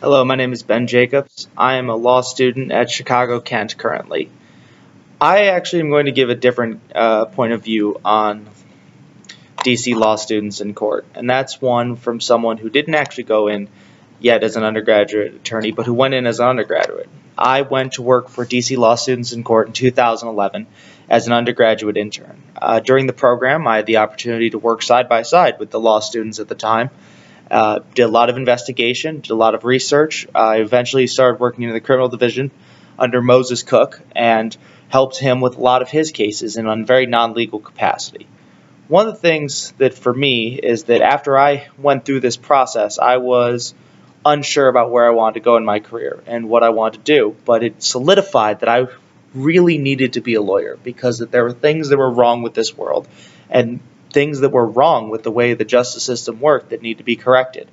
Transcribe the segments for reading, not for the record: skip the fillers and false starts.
Hello, my name is Ben Jacobs. I am a law student at Chicago Kent currently. I actually am going to give a different point of view on DC law students in court, and that's one from someone who didn't actually go in yet as an undergraduate attorney, but who went in as an undergraduate. I went to work for DC law students in court in 2011 as an undergraduate intern. During the program, I had the opportunity to work side by side with the law students at the time. Did a lot of investigation, did a lot of research. I eventually started working in the criminal division under Moses Cook and helped him with a lot of his cases in a very non-legal capacity. One of the things that for me is that after I went through this process, I was unsure about where I wanted to go in my career and what I wanted to do, but it solidified that I really needed to be a lawyer because that there were things that were wrong with this world and things that were wrong with the way the justice system worked that need to be corrected.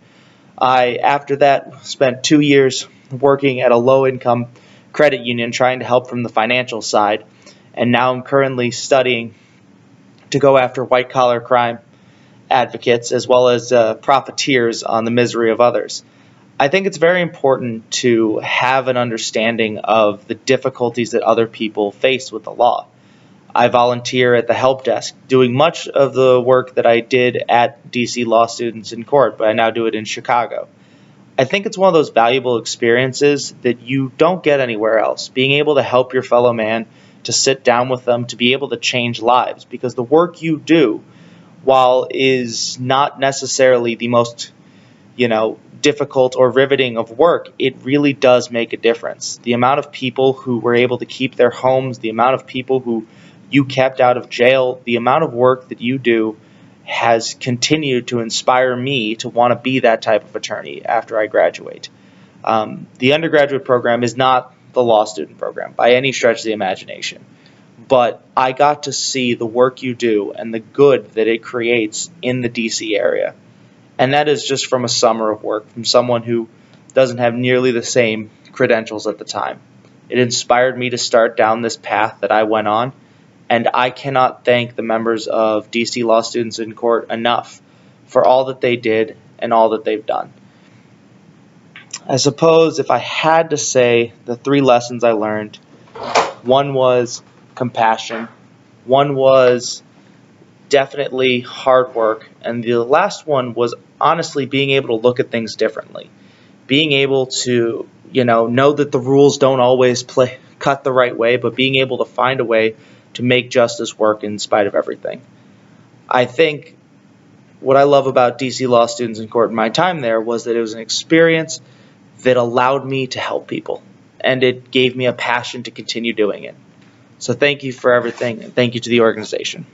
After that, spent 2 years working at a low-income credit union trying to help from the financial side, and now I'm currently studying to go after white-collar crime advocates as well as profiteers on the misery of others. I think it's very important to have an understanding of the difficulties that other people face with the law. I volunteer at the help desk, doing much of the work that I did at DC Law Students in Court, but I now do it in Chicago. I think it's one of those valuable experiences that you don't get anywhere else. Being able to help your fellow man, to sit down with them, to be able to change lives, because the work you do, while is not necessarily the most, difficult or riveting of work, it really does make a difference. The amount of people who were able to keep their homes, the amount of people who you kept out of jail, the amount of work that you do has continued to inspire me to want to be that type of attorney after I graduate. The undergraduate program is not the law student program by any stretch of the imagination, but I got to see the work you do and the good that it creates in the DC area. And that is just from a summer of work from someone who doesn't have nearly the same credentials at the time. It inspired me to start down this path that I went on, and I cannot thank the members of DC Law Students in Court enough for all that they did and all that they've done. I suppose if I had to say the 3 lessons I learned, one was compassion, one was definitely hard work, and the last one was honestly being able to look at things differently. Being able to, know that the rules don't always cut the right way, but being able to find a way to make justice work in spite of everything. I think what I love about DC Law Students in Court in my time there was that it was an experience that allowed me to help people, and it gave me a passion to continue doing it. So thank you for everything, and thank you to the organization.